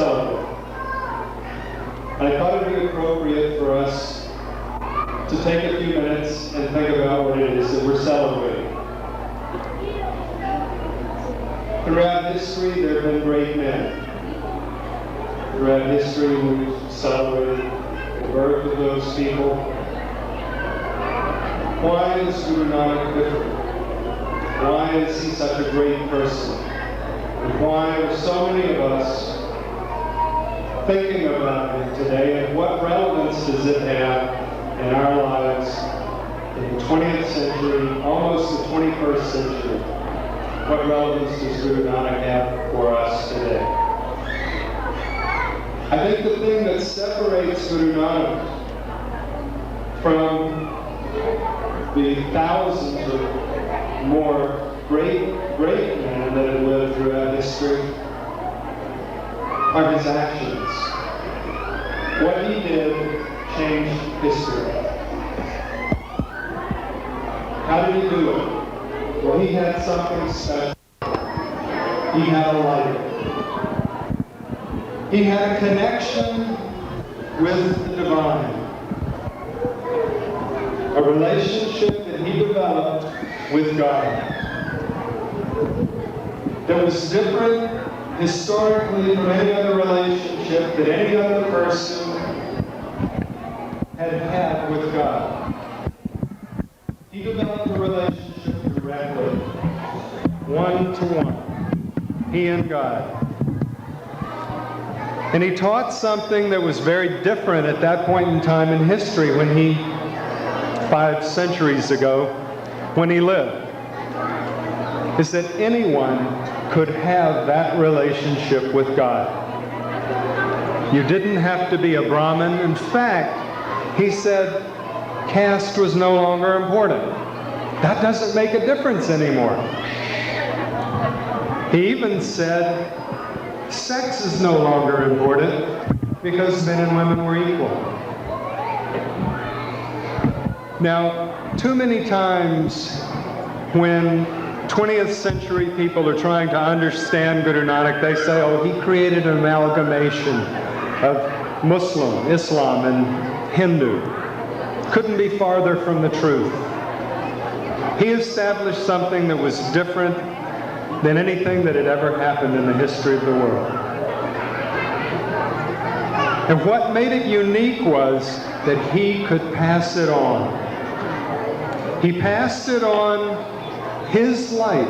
celebrate. And I thought it would be appropriate for us to take a few minutes and think about what it is that we're celebrating. Throughout history, there have been great men. Throughout history, we've celebrated the birth of those people. Why is Guru Nanak different? Why is he such a great person? And why are so many of us thinking about him today, and what relevance does it have in our lives in the 20th century, almost the 21st century? What relevance does Guru Nanak have for us today? I think the thing that separates Guru Nanak from the thousands or more great men that have lived throughout history are his actions. What he did changed history. How did he do it? Well, he had something special. He had a light. He had a connection with the divine. A relationship that he developed with God that was different historically from any other relationship that any other person had with God. He developed a relationship directly, one-to-one, he and God. And he taught something that was very different at that point in time in history when he, 5 centuries ago, when he lived, is that anyone could have that relationship with God. You didn't have to be a Brahmin. In fact, he said caste was no longer important. That doesn't make a difference anymore. He even said sex is no longer important because men and women were equal. Now, too many times when 20th century people are trying to understand Guru Nanak, they say, oh, he created an amalgamation of Muslim, Islam, and Hindu. Couldn't be farther from the truth. He established something that was different than anything that had ever happened in the history of the world. And what made it unique was that he could pass it on. He passed it on, his light,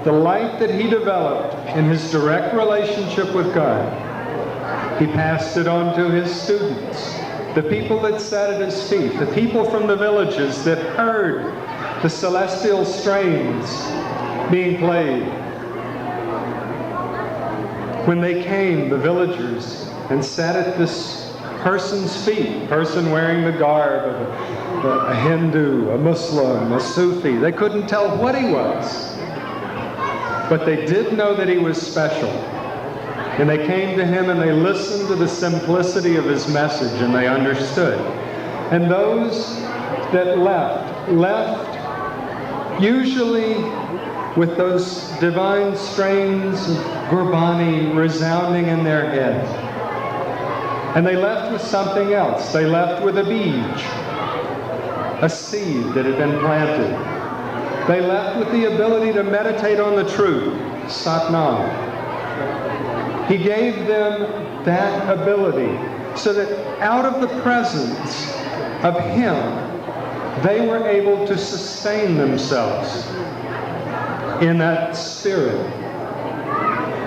the light that he developed in his direct relationship with God. He passed it on to his students, the people that sat at his feet, the people from the villages that heard the celestial strains being played. When they came, the villagers, and sat at this person's feet, person wearing the garb of a Hindu, a Muslim, a Sufi. They couldn't tell what he was, but they did know that he was special. And they came to him and they listened to the simplicity of his message and they understood. And those that left usually with those divine strains of Gurbani resounding in their head. And they left with something else. They left with a beej, a seed that had been planted. They left with the ability to meditate on the truth, Satnam. He gave them that ability so that out of the presence of him, they were able to sustain themselves in that spirit.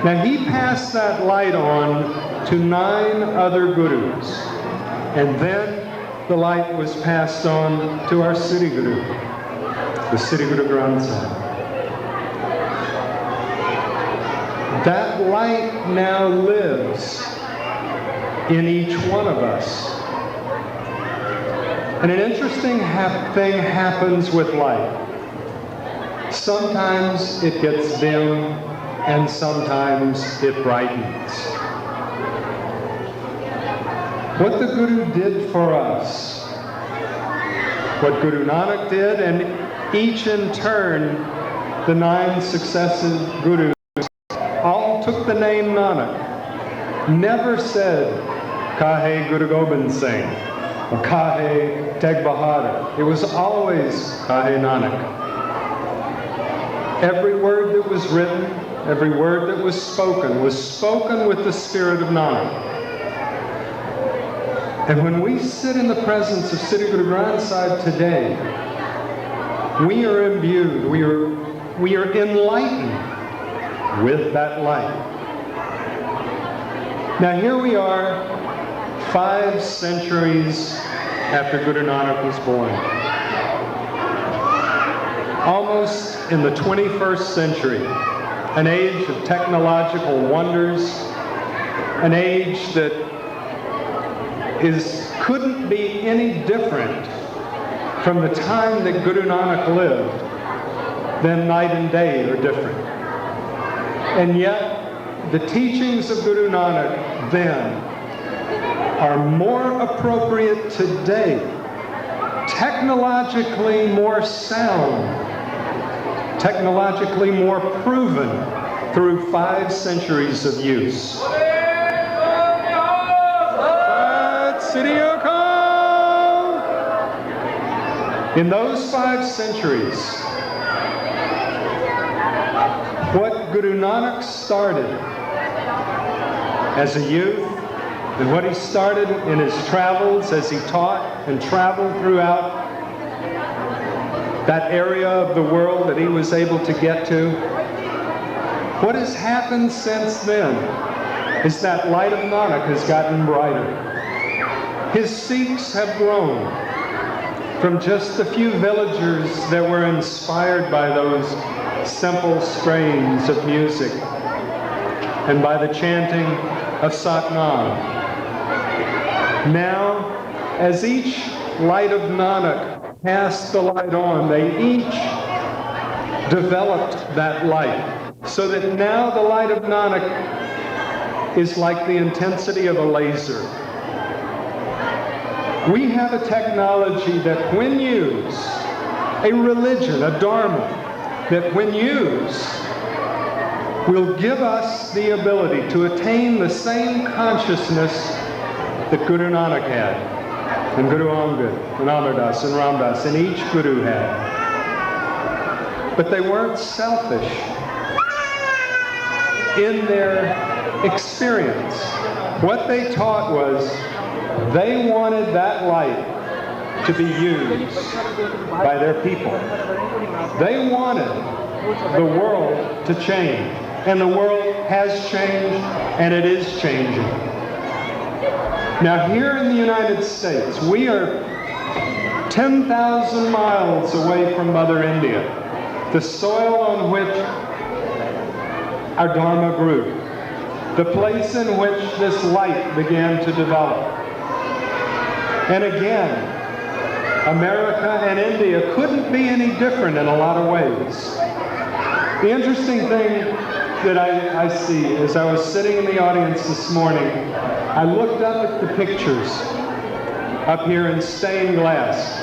Now he passed that light on to 9 other gurus, and then the light was passed on to our City Guru, the City Guru Granth Sahib. That light now lives in each one of us. And an interesting thing happens with light. Sometimes it gets dim, and sometimes it brightens. What the Guru did for us, what Guru Nanak did, and each in turn, the 9 successive Gurus, all took the name Nanak. never said, Kahe Guru Gobind Singh, or Kahe Teg Bahadur. It was always Kahe Nanak. Every word that was written, every word that was spoken with the spirit of Nanak. And when we sit in the presence of Sri Guru Granth Sahib today, we are imbued, we are enlightened with that light. Now here we are, 5 centuries after Guru Nanak was born. Almost in the 21st century, an age of technological wonders, an age that couldn't be any different from the time that Guru Nanak lived than night and day are different. And yet, the teachings of Guru Nanak then are more appropriate today, technologically more sound, technologically more proven through 5 centuries of use. In those 5 centuries, what Guru Nanak started as a youth, and what he started in his travels as he taught and traveled throughout that area of the world that he was able to get to, what has happened since then is that light of Nanak has gotten brighter. His Sikhs have grown from just a few villagers that were inspired by those simple strains of music and by the chanting of Satnam. Now, as each light of Nanak passed the light on, they each developed that light, so that now the light of Nanak is like the intensity of a laser. We have a technology that when used, a religion, a dharma, that when used, will give us the ability to attain the same consciousness that Guru Nanak had, and Guru Angad, and Amar Das, and Ram Das, and each Guru had. But they weren't selfish in their experience. What they taught was they wanted that light to be used by their people. They wanted the world to change, and the world has changed, and it is changing. Now here in the United States, we are 10,000 miles away from Mother India, the soil on which our Dharma grew, the place in which this light began to develop. And again, America and India couldn't be any different in a lot of ways. The interesting thing that I see as I was sitting in the audience this morning, I looked up at the pictures up here in stained glass.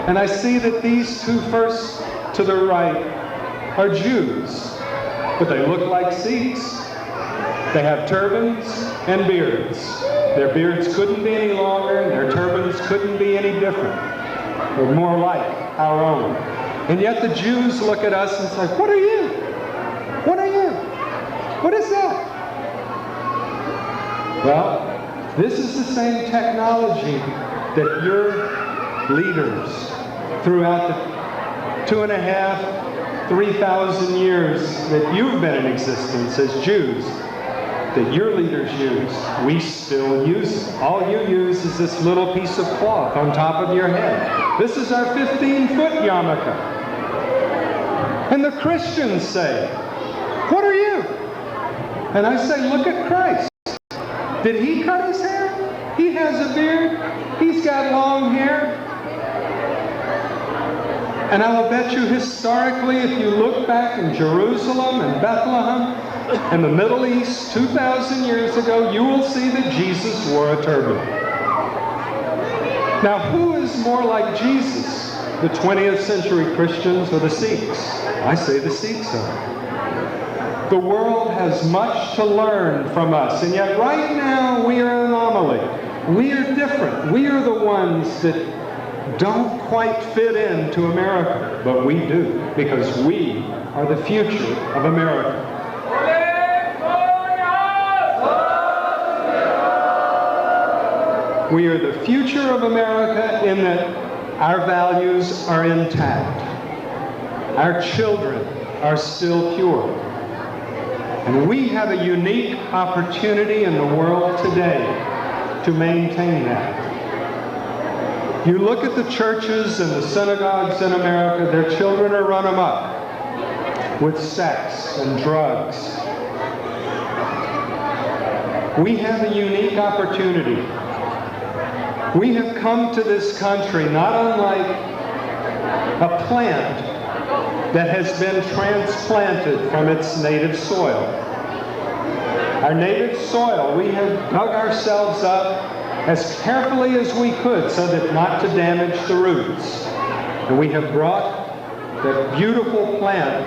And I see that these 2 first to the right are Jews, but they look like Sikhs. They have turbans and beards. Their beards couldn't be any longer, and their turbans couldn't be any different. They're more like our own. And yet the Jews look at us and say, "What are you? What are you? What is that?" Well, this is the same technology that your leaders throughout the 2,500, 3,000 years that you've been in existence as Jews, that your leaders use, we still use it. All you use is this little piece of cloth on top of your head. This is our 15-foot yarmulke. And the Christians say, "What are you?" And I say, "Look at Christ. Did he cut his hair? He has a beard. He's got long hair." And I will bet you historically, if you look back in Jerusalem and Bethlehem, in the Middle East 2,000 years ago, you will see that Jesus wore a turban. Now, who is more like Jesus, the 20th century Christians or the Sikhs? I say the Sikhs are. The world has much to learn from us, and yet right now we are an anomaly. We are different. We are the ones that don't quite fit into America, but we do, because we are the future of America. We are the future of America in that our values are intact. Our children are still pure. And we have a unique opportunity in the world today to maintain that. You look at the churches and the synagogues in America, their children are run amok with sex and drugs. We have a unique opportunity. We have come to this country not unlike a plant that has been transplanted from its native soil. Our native soil, we have dug ourselves up as carefully as we could so that not to damage the roots. And we have brought the beautiful plant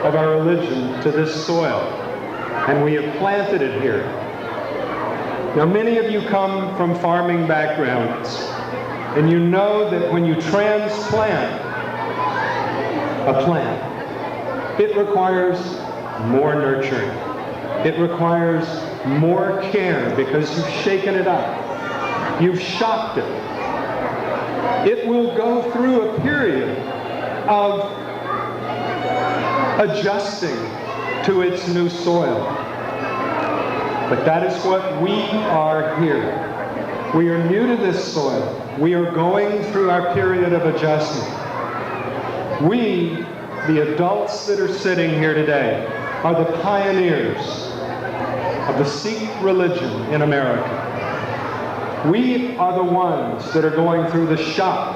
of our religion to this soil. And we have planted it here. Now, many of you come from farming backgrounds, and you know that when you transplant a plant, it requires more nurturing. It requires more care because you've shaken it up. You've shocked it. It will go through a period of adjusting to its new soil. But that is what we are here. We are new to this soil. We are going through our period of adjustment. We, the adults that are sitting here today, are the pioneers of the Sikh religion in America. We are the ones that are going through the shock.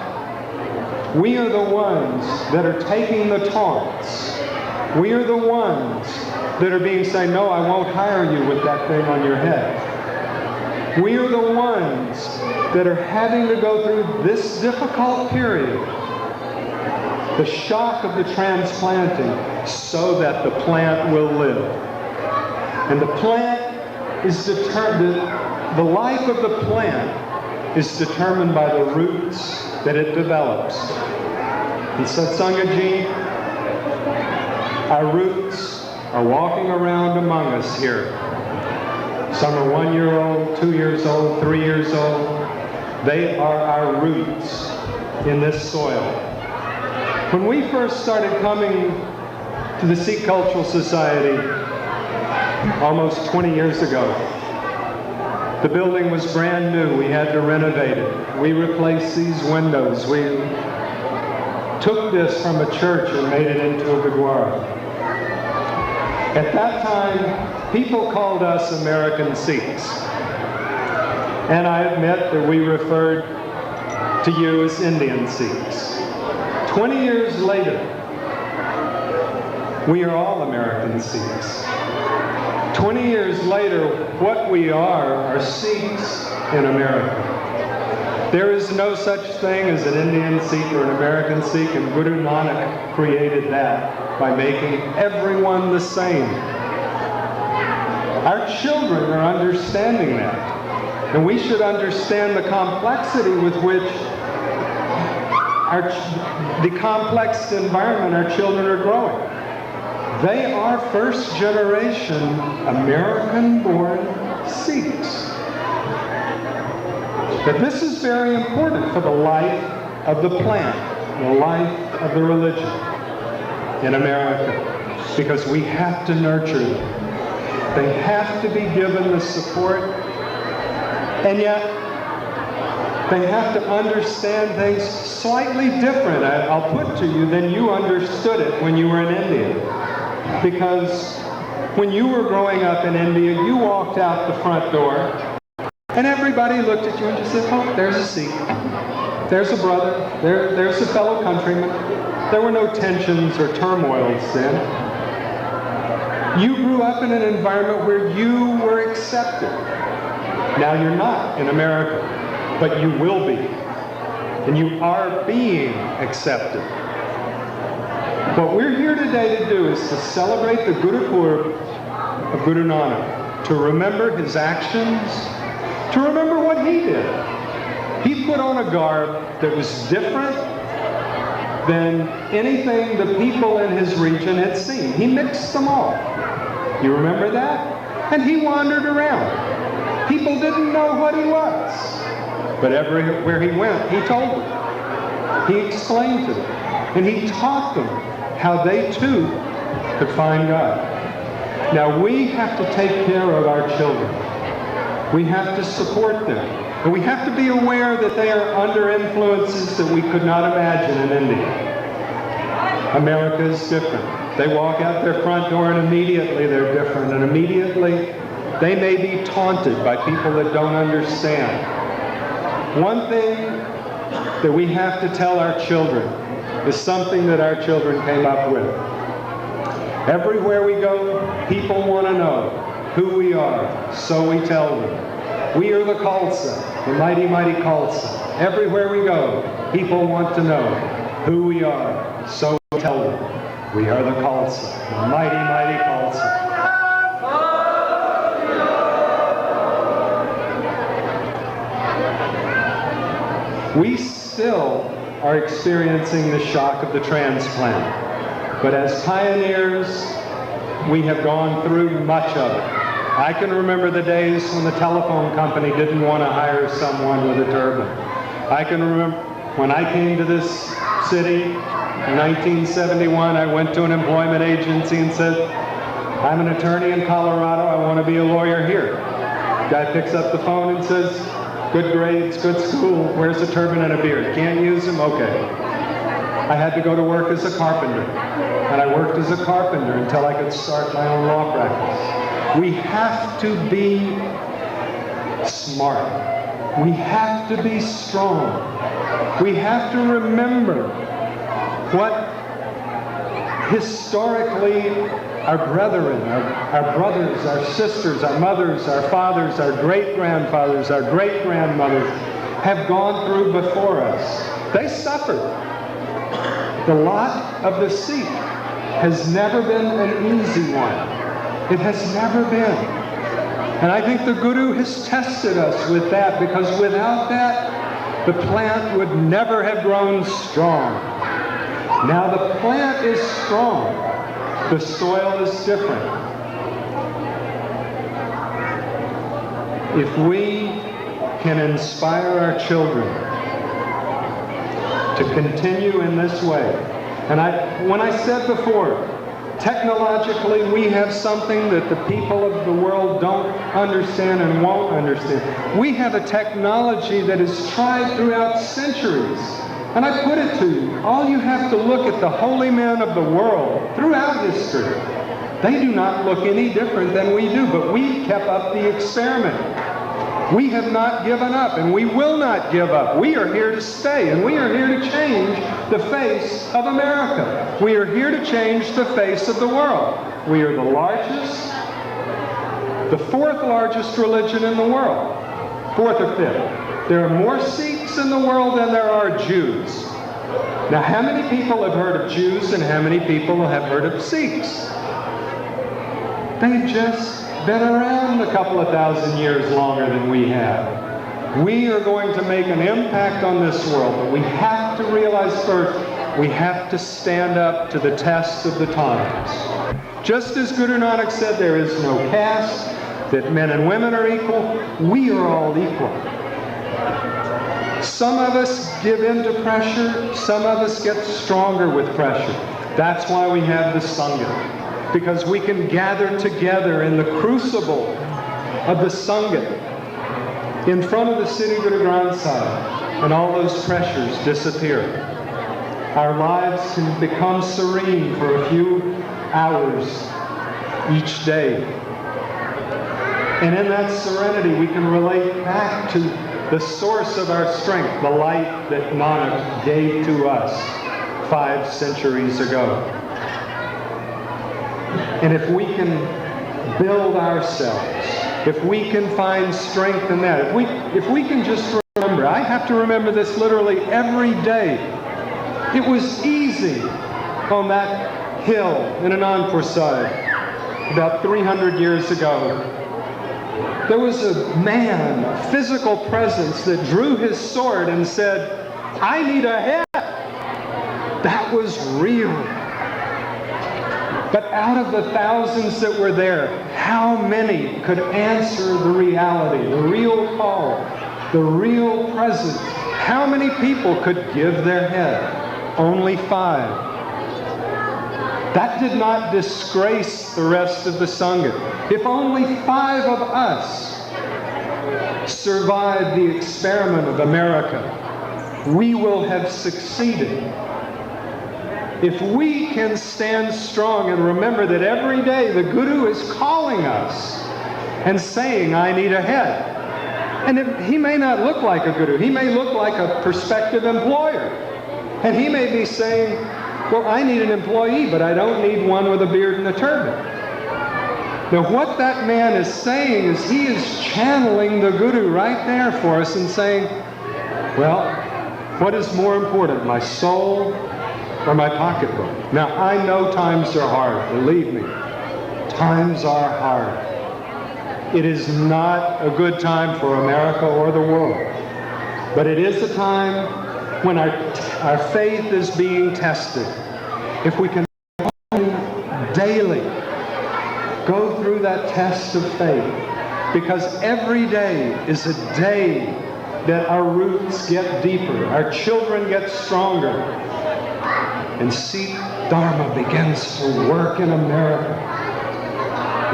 We are the ones that are taking the taunts. We are the ones that are being said, no, I won't hire you with that thing on your head. We are the ones that are having to go through this difficult period, the shock of the transplanting, so that the plant will live. And the plant is determined, the life of the plant is determined by the roots that it develops. In Satsangaji, our roots are walking around among us here. Some are 1 year old, 2 years old, 3 years old. They are our roots in this soil. When we first started coming to the Sikh Cultural Society almost 20 years ago, the building was brand new. We had to renovate it. We replaced these windows. We took this from a church and made it into a Gurdwara. At that time, people called us American Sikhs. And I admit that we referred to you as Indian Sikhs. 20 years later, we are all American Sikhs. 20 years later, what we are Sikhs in America. There is no such thing as an Indian Sikh or an American Sikh, and Guru Nanak created that by making everyone the same. Our children are understanding that, and we should understand the complexity with which the complex environment our children are growing. They are first generation American-born Sikhs. But this is very important for the life of the plant, the life of the religion in America, because we have to nurture them. They have to be given the support, and yet they have to understand things slightly different, I'll put to you, than you understood it when you were in India. Because when you were growing up in India, you walked out the front door, and everybody looked at you and just said, oh, there's a Sikh. There's a brother. There's a fellow countryman. There were no tensions or turmoils then. You grew up in an environment where you were accepted. Now you're not in America, but you will be. And you are being accepted. What we're here today to do is to celebrate the Gurpurabh of Guru Nanak, to remember his actions, to remember what he did. He put on a garb that was different than anything the people in his region had seen. He mixed them all. You remember that? And he wandered around. People didn't know what he was. But everywhere he went, he told them. He explained to them. And he taught them how they too could find God. Now we have to take care of our children. We have to support them. And we have to be aware that they are under influences that we could not imagine in India. America is different. They walk out their front door and immediately they're different. And immediately they may be taunted by people that don't understand. One thing that we have to tell our children is something that our children came up with. Everywhere we go, people want to know who we are, so we tell them. We are the Khalsa, the mighty, mighty Khalsa. Everywhere we go, people want to know who we are, so we tell them. We are the Khalsa, the mighty, mighty Khalsa. We still are experiencing the shock of the transplant. But as pioneers, we have gone through much of it. I can remember the days when the telephone company didn't want to hire someone with a turban. I can remember when I came to this city in 1971, I went to an employment agency and said, I'm an attorney in Colorado, I want to be a lawyer here. Guy picks up the phone and says, good grades, good school, where's a turban and a beard? Can't use them? Okay. I had to go to work as a carpenter. And I worked as a carpenter until I could start my own law practice. We have to be smart. We have to be strong. We have to remember what historically our brethren, our brothers, our sisters, our mothers, our fathers, our great-grandfathers, our great-grandmothers have gone through before us. They suffered. The lot of the Sikh has never been an easy one. It has never been. And I think the Guru has tested us with that, because without that, the plant would never have grown strong. Now the plant is strong. The soil is different. If we can inspire our children to continue in this way, and when I said before, technologically we have something that the people of the world don't understand and won't understand. We have a technology that is tried throughout centuries. And I put it to you, all you have to look at the holy men of the world throughout history. They do not look any different than we do, but we kept up the experiment. We have not given up, and we will not give up. We are here to stay, and we are here to change the face of America. We are here to change the face of the world. We are the largest, the fourth largest religion in the world. Fourth or fifth. There are more Sikhs in the world than there are Jews. Now, how many people have heard of Jews and how many people have heard of Sikhs? They've just been around a couple of thousand years longer than we have. We are going to make an impact on this world, but we have to realize first, we have to stand up to the test of the times. Just as Guru Nanak said there is no caste, that men and women are equal, we are all equal. Some of us give in to pressure, some of us get stronger with pressure. That's why we have the Sangha, because we can gather together in the crucible of the Sangha in front of the Sri Guru Granth Sahib, and all those pressures disappear. Our lives can become serene for a few hours each day. And in that serenity, we can relate back to the source of our strength, the light that Nanak gave to us 5 centuries ago. And if we can build ourselves, if we can find strength in that, if we can just remember, I have to remember this literally every day. It was easy on that hill in Anandpur Sahib about 300 years ago, there was a man, a physical presence that drew his sword and said, "I need a head." That was real. But out of the thousands that were there, how many could answer the reality, the real call, the real presence? How many people could give their head? Only 5. That did not disgrace the rest of the Sangha. If only 5 of us survived the experiment of America, we will have succeeded. If we can stand strong and remember that every day the Guru is calling us and saying, "I need a head." And he may not look like a Guru. He may look like a prospective employer. And he may be saying, "Well, I need an employee, but I don't need one with a beard and a turban." Now, what that man is saying is he is channeling the Guru right there for us and saying, "Well, what is more important, my soul or my pocketbook?" Now, I know times are hard. Believe me, times are hard. It is not a good time for America or the world. But it is a time when our faith is being tested. If we can daily go through that test of faith, because every day is a day that our roots get deeper, our children get stronger, and Sikh Dharma begins to work in America.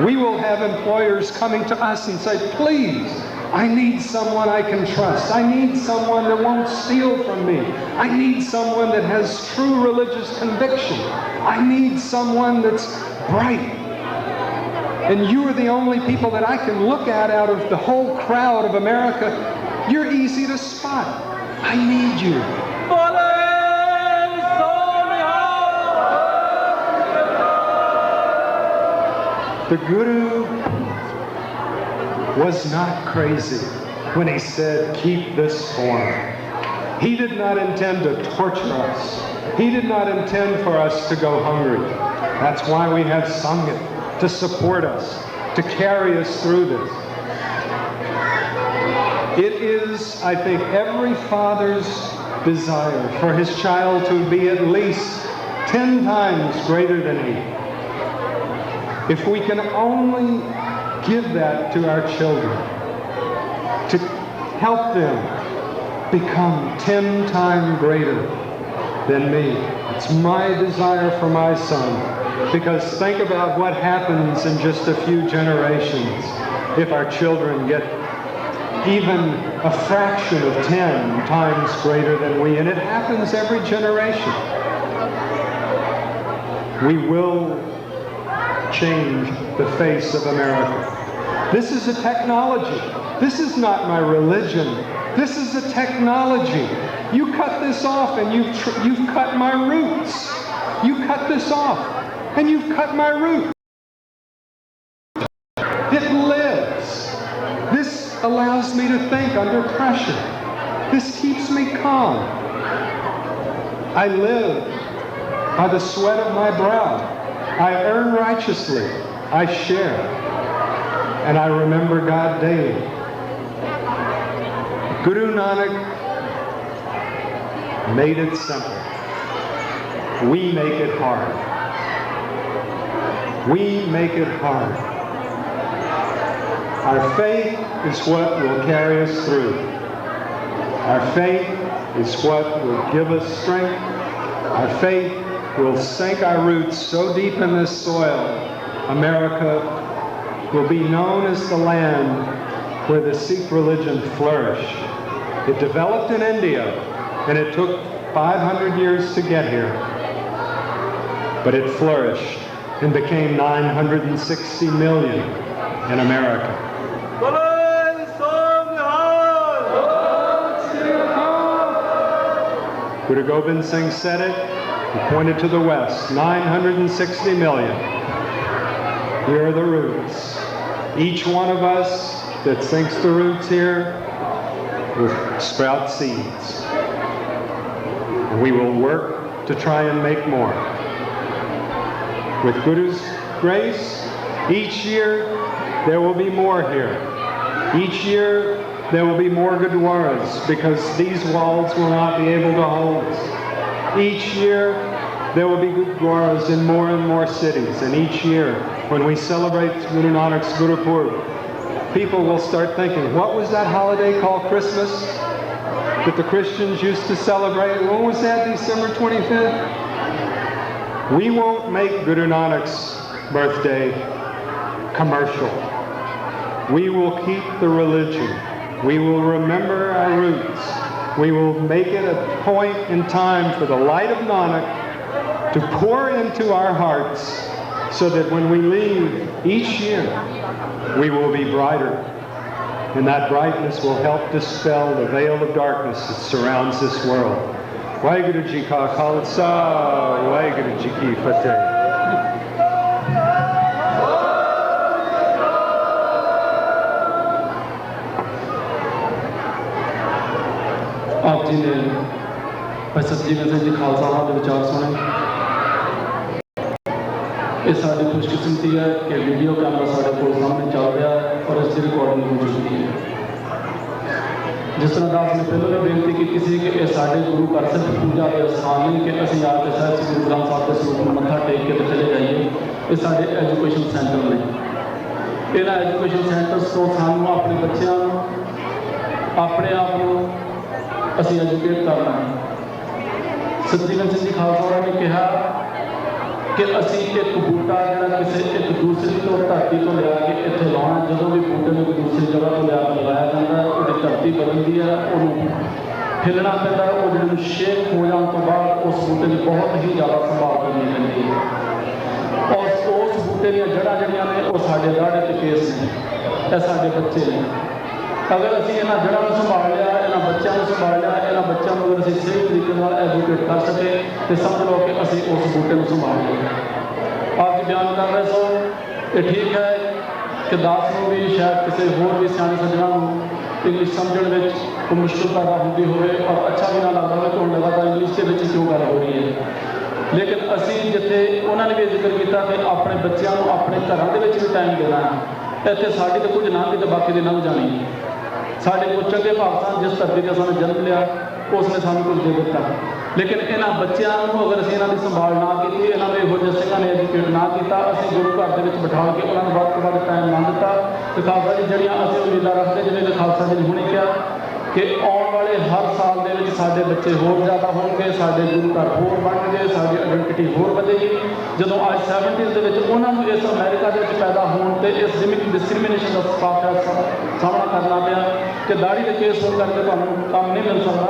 We will have employers coming to us and say, "Please, I need someone I can trust. I need someone that won't steal from me. I need someone that has true religious conviction. I need someone that's bright." And you are the only people that I can look at out of the whole crowd of America. You're easy to spot. I need you. The Guru was not crazy when he said, "Keep this form." He did not intend to torture us. He did not intend for us to go hungry. That's why we have Sangha, to support us, to carry us through this. It is, I think, every father's desire for his child to be at least 10 times greater than he. If we can only give that to our children, to help them become 10 times greater than me. It's my desire for my son. Because think about what happens in just a few generations if our children get even a fraction of 10 times greater than we. And it happens every generation. We will change the face of America. This is a technology. This is not my religion. This is a technology. You cut this off and you've cut my roots. You cut this off and you've cut my roots. It lives. This allows me to think under pressure. This keeps me calm. I live by the sweat of my brow. I earn righteously. I share. And I remember God daily. Guru Nanak made it simple. We make it hard. We make it hard. Our faith is what will carry us through. Our faith is what will give us strength. Our faith will sink our roots so deep in this soil, America will be known as the land where the Sikh religion flourished. It developed in India, and it took 500 years to get here. But it flourished and became 960 million in America. Guru Gobind Singh said it. He pointed to the west, 960 million. Here are the roots. Each one of us that sinks the roots here will sprout seeds. And we will work to try and make more. With Guru's grace, each year there will be more here. Each year there will be more Gurdwaras, because these walls will not be able to hold us. Each year there will be Gurdwaras in more and more cities, and each year when we celebrate Guru Nanak's Gurpurabh, people will start thinking, what was that holiday called Christmas that the Christians used to celebrate? When was that, December 25th? We won't make Guru Nanak's birthday commercial. We will keep the religion. We will remember our roots. We will make it a point in time for the light of Nanak to pour into our hearts, so that when we leave each year, we will be brighter. And that brightness will help dispel the veil of darkness that surrounds this world. Waheguru Ji Ka Khalsa, Waheguru Ji Ki Fateh. आप जी ने भाई जीवन सिंह जी खालसा साहब के विचार सुने। ये साड़ी खुशकिस्मती है कि वीडियो कैमरा साढ़े को सामने चल रहा है और इसकी रिकॉर्डिंग हो चुकी है। जिस तरह दास ने पहले भी बेनती की सी कि यह साढ़े गुरु घर सिर्फ पूजा के स्थान नहीं कि असं आके साहिब श्री गुरु ग्रंथ साहब के स्वरूप में मत्था टेक के चले जाइए। ये साढ़े एजुकेशन सेंटर ने, इन्होंने एजुकेशन सेंटर्स तो सानू अपने बच्चों अपने आप को ਅਸੀਂ ਐਜੂਕੇਟ ਕਰਨਾ ਹੈ। ਜੀਵਨ ਸਿੰਘ ਜੀ ਖਾਲਸਾ ਨੇ ਕਿਹਾ ਕਿ ਅਸੀਂ ਇੱਕ ਬੂਟਾ ਜਿਹੜਾ ਕਿਸੇ ਇੱਕ ਦੂਸਰੀ ਤੋਂ ਧਰਤੀ ਤੋਂ ਲਿਆ ਕੇ ਇੱਥੇ ਲਾਉਣਾ। ਜਦੋਂ ਵੀ ਬੂਟੇ ਨੂੰ ਦੂਸਰੀ ਜਗ੍ਹਾ ਤੋਂ ਲਿਆ ਕੇ ਲਗਾਇਆ ਜਾਂਦਾ, ਉਹਦੀ ਧਰਤੀ ਬਦਲਦੀ ਹੈ, ਉਹਨੂੰ ਹਿੱਲਣਾ ਪੈਂਦਾ। ਉਹ ਜਿਹੜੇ ਸ਼ੇਕ ਹੋ ਜਾਣ ਤੋਂ ਬਾਅਦ ਉਸ ਬੂਟੇ ਦੀ ਬਹੁਤ ਹੀ ਜ਼ਿਆਦਾ ਸੰਭਾਲ ਕਰਨੀ ਪੈਂਦੀ ਹੈ। ਔਰ ਉਸ ਬੂਟੇ ਦੀਆਂ ਜੜ੍ਹਾਂ ਜਿਹੜੀਆਂ ਨੇ ਉਹ ਸਾਡੇ ਦਾੜੇ ਤੇ ਕੇਸ ਨੇ, ਇਹ ਸਾਡੇ ਬੱਚੇ ਨੇ। अगर असी इन्होंने जड़ों को संभाल लिया, इन्होंने बच्चों को संभाल लिया, इन्होंने बच्चों को अगर असी सही तरीके एजुकेट कर सके तो समझ लो कि असी उस बूटे को संभाल लिया। आप जी बयान कर रहे सो ये ठीक है कि दास को भी शायद किसी होर भी सियाने सज्जना इंग्लिश समझने में कोई मुश्किल पैदा होती हो और अच्छा भी ना लगता हो कि हम लगातार इंग्लिश के क्यों गल हो रही है। लेकिन असी जिथे उन्होंने भी जिक्र किया कि अपने बच्चों को अपने घरों के भी टाइम देना है। इतने साड़ी तो कुछ ना तो बाकी की लंघ जानी है। साढ़े को चंगे भाव सन, जिस धरती का सानू जन्म लिया उसने सानू कुछ दे दिता, लेकिन इन्होंने बच्चों को अगर असीं इन्हां दी संभाल ना की, इन्होंने इहो जिहे सिंघां ने एजुकेट ना किया, असीं गुरु घर दे विच बिठा के उन्होंने वध तो वध टाइम ना दिता तो खालसा जी जड़ियाँ असीं उम्मीदां रखते, जिवें खालसा जी ने हुणे कहा कि आने वाले हर साल दे विच साडे बच्चे होर ज़्यादा होणगे, साडे गुरु घर होर बनणगे, साडी आइडेंटिटी होर वधेगी। जदों अज 70s दे विच उन्हां नूं इस अमेरिका दे विच पैदा होण ते इस डिस्क्रिमिनेशन का सामना करना पिया कि दाढ़ी के केस होण करके तुहानूं काम नहीं मिल सकदा,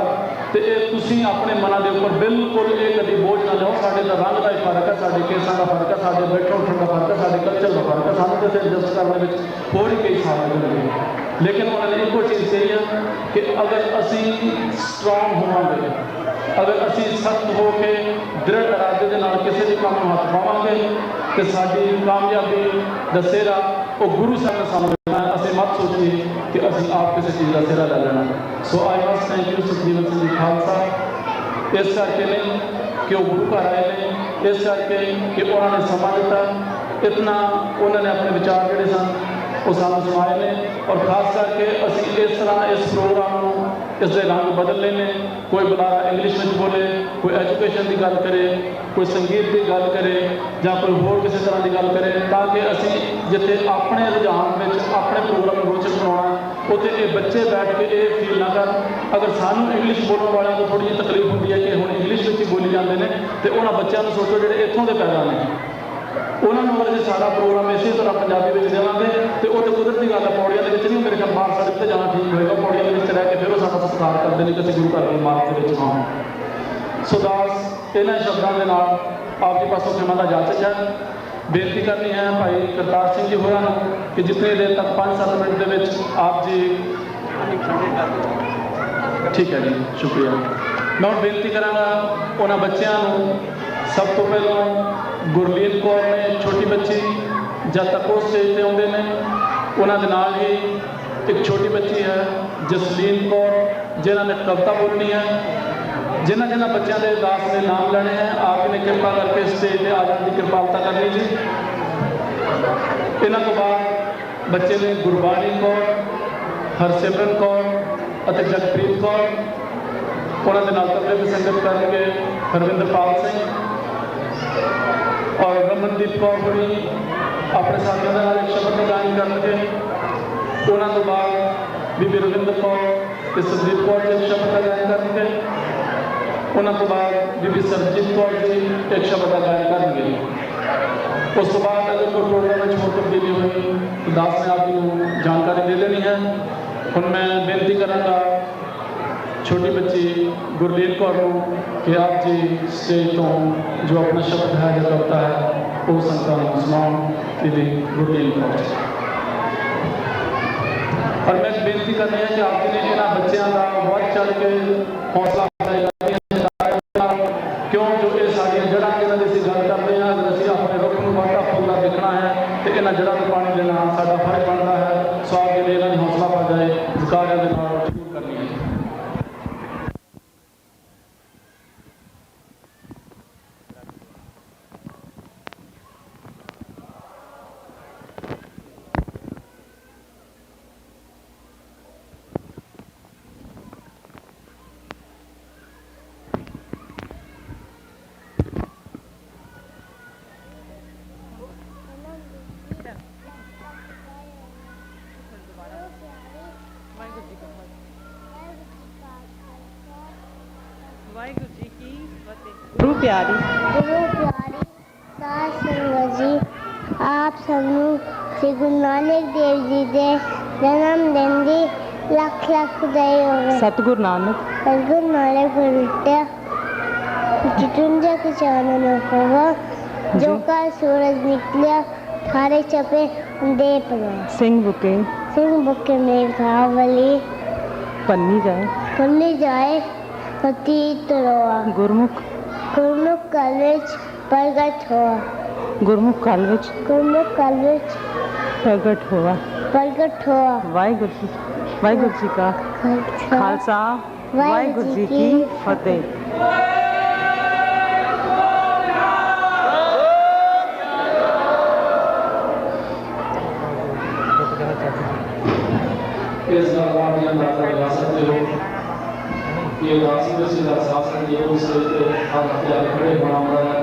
तो ये तुसीं अपने मनां दे उपर बिल्कुल ये कदी बोझ ना लिओ। साडे दा रंग दा ही फर्क है, साडे केसां दा फर्क है, साडे बैठण उठण दा फर्क है, साडे कल्चर दा फर्क है, सानूं ते एडजस्ट करने विच होर ही कई साल लगणगे। लेकिन उन्होंने एको चीज़ कही है कि अगर असी स्ट्रोंग होवांगे, अगर असी सख्त हो के दृढ़ इरादे के नाल किसी भी काम में हथ पावांगे तो साडी कामयाबी दा सेहरा वो गुरु साहब ने सानूं देना है। असीं मत सोचिए कि असीं आप किसी चीज़ का सेहरा ले लेना। सो I must thank you Jeevan Singh ji Khalsa, इस करके नहीं कि वो गुरु घर आए हैं, इस करके कि उन्होंने समा दिता, इतना उन्होंने अपने विचार जोड़े सन वो सानू सुनाए ने। और खास करके असी इस तरह इस प्रोग्राम को इसके रंग बदल लेने, कोई बुलारा इंग्लिश में बोले, कोई एजुकेशन की गल करे, कोई संगीत की गल करे या कोई होर किसी तरह की गल करे, ताकि असी जिथे अपने रुझान में अपने प्रोग्राम को रोचक बनाना उत्थे ये बच्चे बैठ के ये फील ना कर। अगर सानू इंग्लिश बोलने वालों को थोड़ी जी तकलीफ होती है कि हम इंग्लिश में ही बोली जाते हैं, तो उन्होंने बच्चों को सोचो जोड़े इतों के पैदा ने, उन्होंने अगर जो सारा प्रोग्राम इसी तरह पंजाबी में देवांगे तो वो तो कुदरती गल है, पौड़ियां के नहीं मेरे ख्याल बाहर सड़क पर जाना ठीक होएगा, पौड़ियां के रह के फिर वो साਡਾ सत्कार करते हैं कि गुरु घर की इमारत के आउं। सो दास इन्होंने शब्दों के नाल आप जी पासों क्षमा का जाचक है। बेनती करनी है भाई करतार सिंह जी होरां कि जितनी देर तक 5-7 मिनट के विच आप जी ठीक है जी, शुक्रिया। मैं हुण बेनती करांगा उन्होंने बच्चों को, सब तो पहलों गुरलीन कौर ने छोटी बच्ची जब तक वो स्टेज पर आते हैं, उन्होंने नाल ही एक छोटी बच्ची है जसलीन कौर जिन्होंने कविता बोलनी है, जिन्होंने जिन्होंने बच्चों के दास ने नाम लेने हैं आपने कृपा करके स्टेज पर आ जाने की कृपालता करनी जी। इन्हों तो बाद बच्चे ने गुरबाणी कौर, हरसिमरन कौर और जगप्रीत कौर, उन्होंने नाल तबले की संगत करके हरविंदरपाल सिंह और रमनदीप कौर होनी अपने साथियों के नाल एक शब्द गायन करके। उन्होंने तो बाद बीबी रविंदर कौर ते संदीप कौर जी एक शब्द का गायन करके। उन्होंने तो बाद बीबी सरजीत कौर जी एक शब्द का गायन करेंगे। उस तो बाद अगर कोई प्रोग्राम में छोड़ तब्दीली हुई तो दास ने आपको जानकारी दे देनी है। ਹੁਣ मैं बेनती कराँगा छोटी बच्ची गुरलीन कौर को कि आप जी स्टेज तो जो अपना शब्द है जो करता है वो संतान सुनाओ दीदी गुरलीन कौर। और मैं बेनती करनी है कि आप जी ने इन्होंने बच्चों का बढ़ चढ़ के हौसला क्यों जो ये साड़ियाँ जड़ा जिन्होंने असीं गल करते हैं अगर असीं अपने रुख को वाधा फुलदा देखना है तो इन्होंने जड़ा को पानी देना साडा फर्ज बनता है। सो आप जी ने इन्होंने हौसला पा जाए जकारियां दे नाल शुरू करनी है। वाहिगुरू जी की फतेह। गुरु प्यारी साध संगत जी, आप सबनू श्री गुरु नानक देव जी के जन्म दिन की लख लख बधाई होवे। सतगुरु नानक गुरु जितुंजा के चानन होगा जो का सूरज निकलिया थारे छपे दे पड़ा सिंह बुके में घावली पन्नी जाए पतित रोआ गुरमुख कल विच प्रगट हुआ गुरमुख काल विच प्रगट हुआ। वाहिगुरू जी का खालसा वाहिगुरू जी की फतेह। इस दरबार में अंदाजा लगा सकते हो ये दासी में सीधा शासन ये उस हाथ हथियार खड़े होना पड़ा है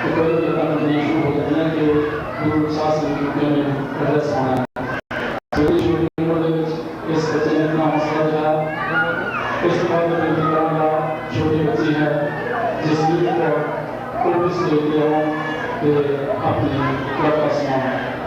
तो कोई भी काम नहीं शुरू हो जाता है कि गुरु शासन के रूप में एड्रेस होना है। छोटी छोटी उम्र में इस बच्चे ने इतना हौसला दिया। इस बात में बेनती करूँगा छोटी बच्ची है जिसकी को पुलिस लेते हो कि अपनी कृपा सुनाओ।